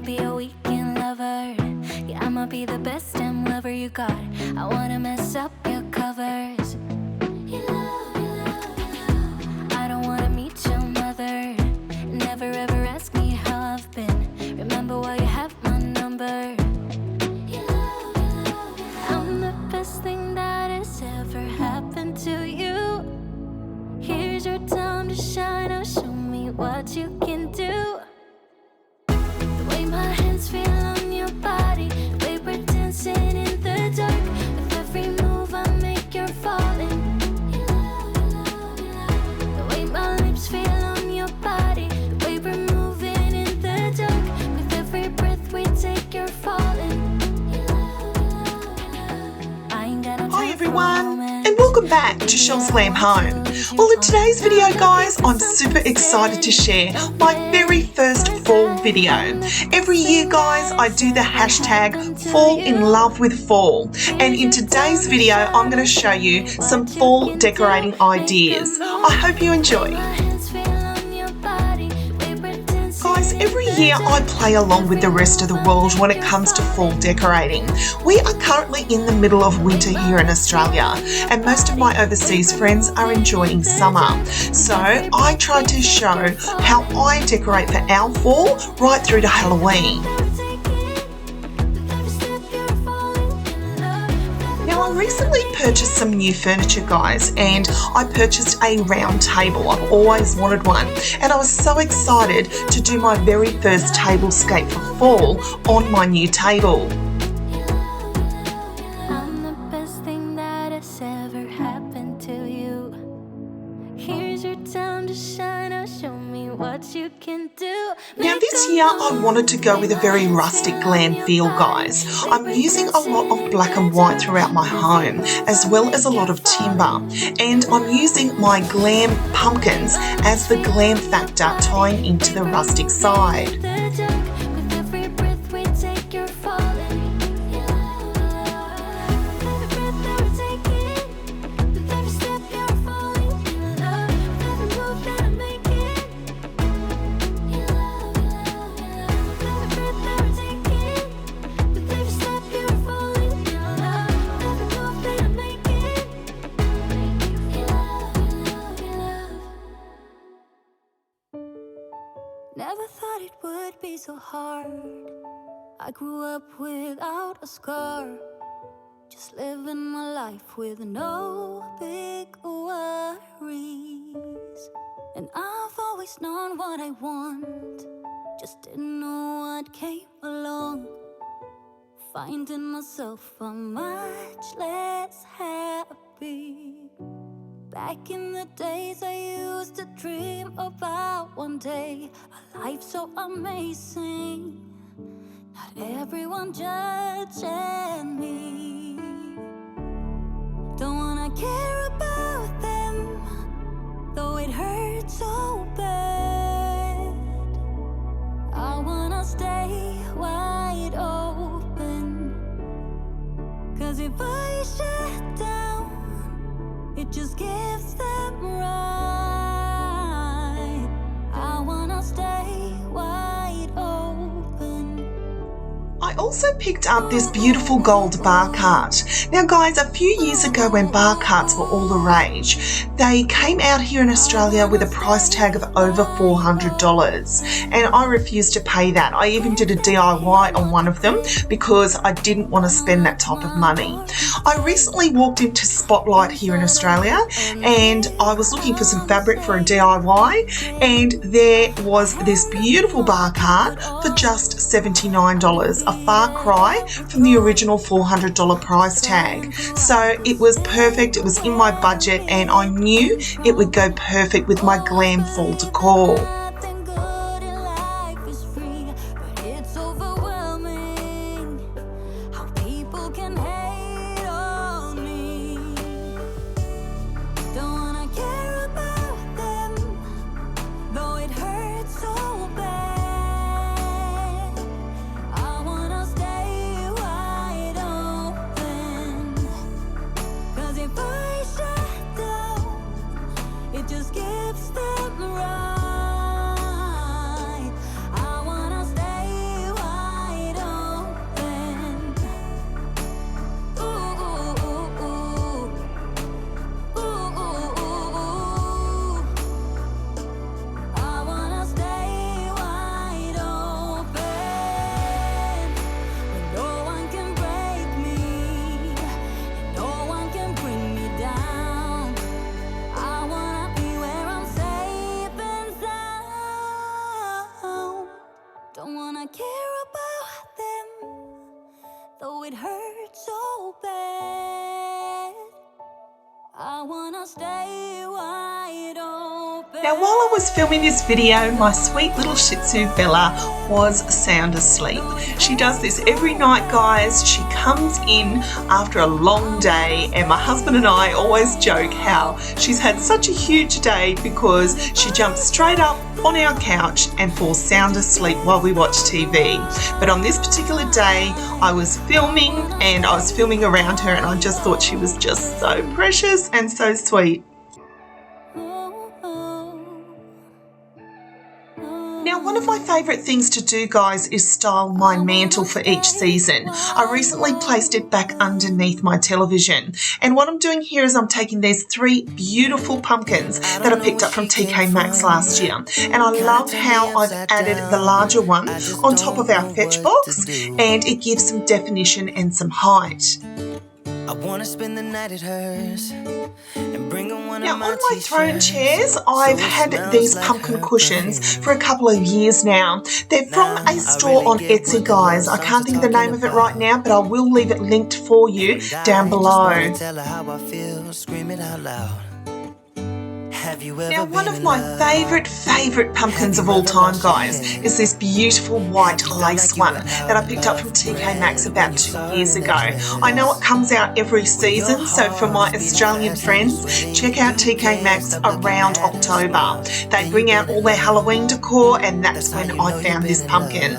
be a weekend lover. Yeah, I'ma be the best damn lover you got. I wanna mess up your covers. I don't wanna meet your mother. Never ever ask me how I've been. Remember why you have my number. I'm the best thing that has ever happened to you. Here's your time to shine. Now show me what you can do. The way my hands feel on your body, the way we're dancing in the dark. With every move I make, you're falling. The way my lips feel on your body, the way we're moving in the dark. With every breath we take, you're falling. I ain't got no time. Hi everyone, and welcome back to Chelle's Glam Home. Well, in today's video, guys, I'm super excited to share my very first fall video. Every year, guys, I do the hashtag fallinlovewithfall, and in today's video, I'm going to show you some fall decorating ideas. I hope you enjoy. Guys, every year I play along with the rest of the world when it comes to fall decorating. We are currently in the middle of winter here in Australia, and most of my overseas friends are enjoying summer. So I try to show how I decorate for our fall right through to Halloween. Now, I recently purchased some new furniture, guys, and I purchased a round table. I've always wanted one, and I was so excited to do my very first tablescape for fall on my new table. I'm the best thing that has ever happened to you. Here's your time to shine. Now show me what you can do. Now this year I wanted to go with a very rustic glam feel, guys. I'm using a lot of black and white throughout my home, as well as a lot of timber, and I'm using my glam pumpkins as the glam factor tying into the rustic side. With every breath we take, you're falling. Every breath that we're taking, with every step you're falling in love. With every move that I'm making, every breath that we're taking, with every step you're falling in love. With every move that I'm making, Never thought it would be so hard. I grew up without a scar, just living my life with no big worries. And I've always known what I want, just didn't know what came along. Finding myself much less happy. Back in the days I used to dream about one day a life so amazing, not everyone judging me. Don't wanna care about them, though it hurts so bad. I wanna stay wide open, 'cause if I shut down, it just gives them right. I wanna stay wide open. I also picked up this beautiful gold bar cart. Now guys, a few years ago when bar carts were all the rage, they came out here in Australia with a price tag of over $400, and I refused to pay that. I even did a DIY on one of them because I didn't want to spend that type of money. I recently walked into Spotlight here in Australia, and I was looking for some fabric for a DIY, and there was this beautiful bar cart for just $79, a far cry from the original $400 price tag. So it was perfect, it was in my budget, and I knew it would go perfect with my glam fall decor. Nothing good in life is free, but it's overwhelming how people can hate on me. Don't wanna care about them, though it hurts so bad. I wanna stay wide open, 'cause if I shut down, it just gives them right. Now, while I was filming this video, my sweet little Shih Tzu Bella was sound asleep. She does this every night, guys. She comes in after a long day, and my husband and I always joke how she's had such a huge day because she jumps straight up on our couch and falls sound asleep while we watch TV. But on this particular day, I was filming and I was filming around her, and I just thought she was just so precious and so sweet. Now, one of my favourite things to do, guys, is style my mantle for each season. I recently placed it back underneath my television. And what I'm doing here is I'm taking these 3 beautiful pumpkins that I picked up from TK Maxx last year. And I love how I've added the larger one on top of our fetch box, and it gives some definition and some height. I wanna spend the night at hers and bring on one Now, of my on my throne chairs, I've had these pumpkin cushions for a couple of years now. They're from a store on Etsy, guys. I can't think of the name of it right now, but I will leave it linked for you down below. Tell her how I feel, scream it out loud. Have you ever Now, one been of in my love? favourite pumpkins of all time, guys, is this beautiful white lace one that I picked up from TK Maxx about 2 years ago. I know it comes out every season, so for my Australian friends, check out TK Maxx around October. They bring out all their Halloween decor, and that's when I found this pumpkin.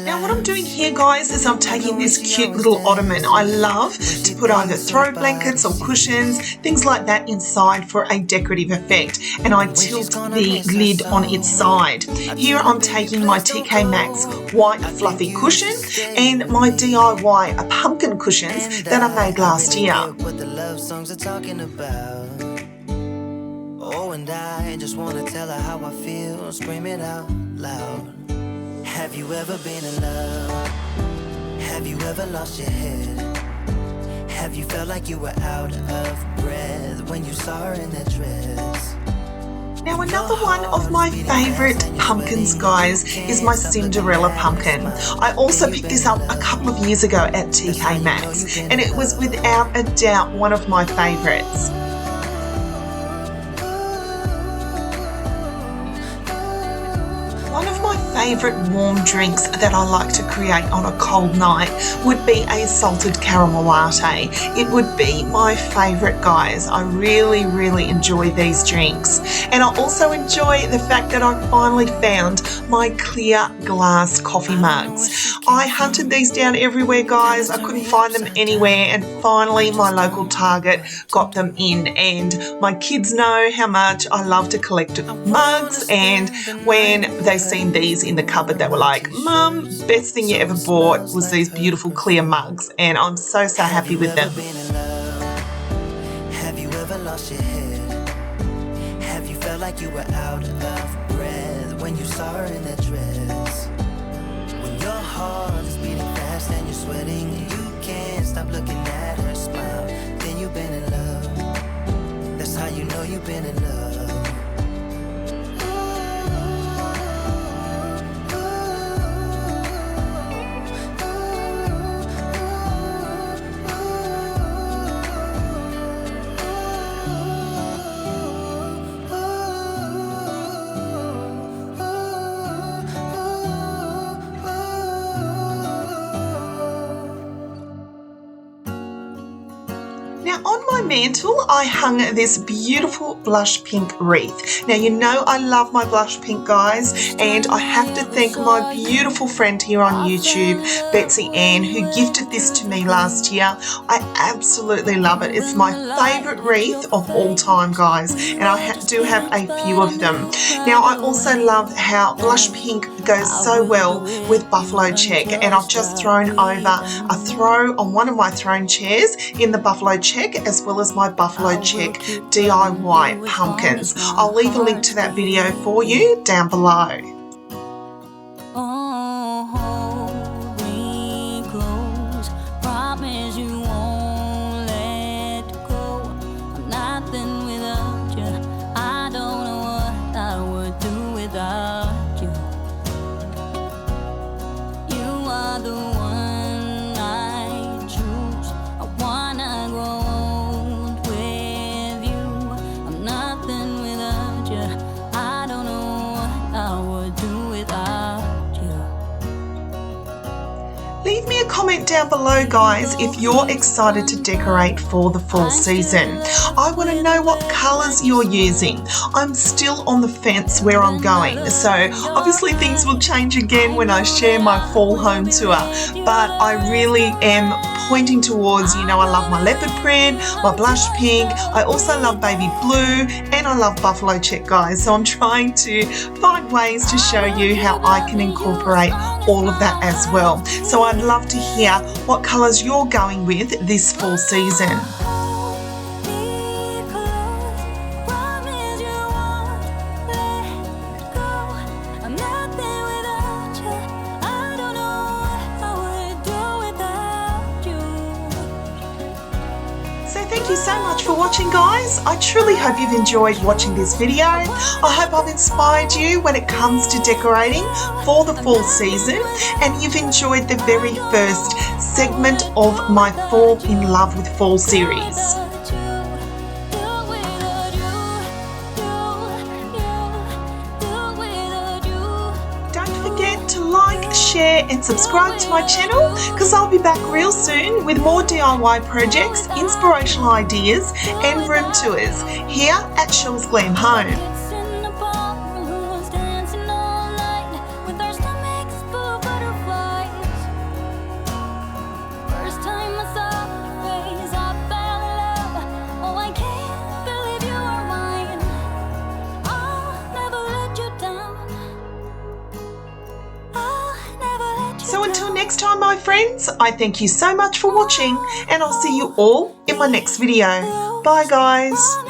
Now, what I'm doing here, guys, is I'm taking this cute little Ottoman. I love to put either throw blankets or cushions, things like that inside for a decorative effect, and I tilt the lid on its side. Here I'm taking my TK Maxx white fluffy cushion and my DIY pumpkin cushions that I made last year. What the love songs are talking about. Oh, and I just wanna tell her how I feel, scream it out loud. Have you ever been in love? Have you ever lost your head? Have you felt like you were out of breath when you saw her in that dress? Now, another one of my favourite pumpkins, guys, is my Cinderella pumpkin. I also picked this up a couple of years ago at TK Maxx, and it was without a doubt one of my favourites. One of my favourite warm drinks that I like to create on a cold night would be a salted caramel latte. It would be my favourite, guys. I really enjoy these drinks. And I also enjoy the fact that I finally found my clear glass coffee mugs. I hunted these down everywhere, guys. I couldn't find them anywhere, and finally my local Target got them in. And my kids know how much I love to collect mugs, and when they seen these in the cupboard, they were like, "Mum, best thing you ever bought was these beautiful clear mugs," and I'm so happy with them. Have you ever lost your head? Have you felt like you were out of breath when you saw her in that dress? When your heart is beating fast and you're sweating, you can't stop looking at her smile. Then you've been in love. That's how you know you've been in love. Now, on my mantle, I hung this beautiful blush pink wreath. Now, you know I love my blush pink, guys, and I have to thank my beautiful friend here on YouTube, Betsy Ann, who gifted this to me last year. I absolutely love it. It's my favourite wreath of all time, guys, and I do have a few of them. Now, I also love how blush pink goes so well with buffalo check, and I've just thrown over a throw on one of my throne chairs in the buffalo check, as well as my buffalo check DIY pumpkins. I'll leave a link to that video for you down below. comment down below, guys, if you're excited to decorate for the fall season. I want to know what colours you're using. I'm still on the fence where I'm going, so obviously things will change again when I share my fall home tour, but I really am pointing towards, you know, I love my leopard print, my blush pink, I also love baby blue, and I love buffalo check, guys. So I'm trying to find ways to show you how I can incorporate all of that as well. So I'd love to hear what colours you're going with this fall season. Thank you so much for watching, guys. I truly hope you've enjoyed watching this video. I hope I've inspired you when it comes to decorating for the fall season, and you've enjoyed the very first segment of my Fall in Love with Fall series. Like, share and subscribe to my channel, because I'll be back real soon with more DIY projects, inspirational ideas and room tours here at Chelle's Glam Home. So until next time, my friends, I thank you so much for watching, and I'll see you all in my next video. Bye, guys.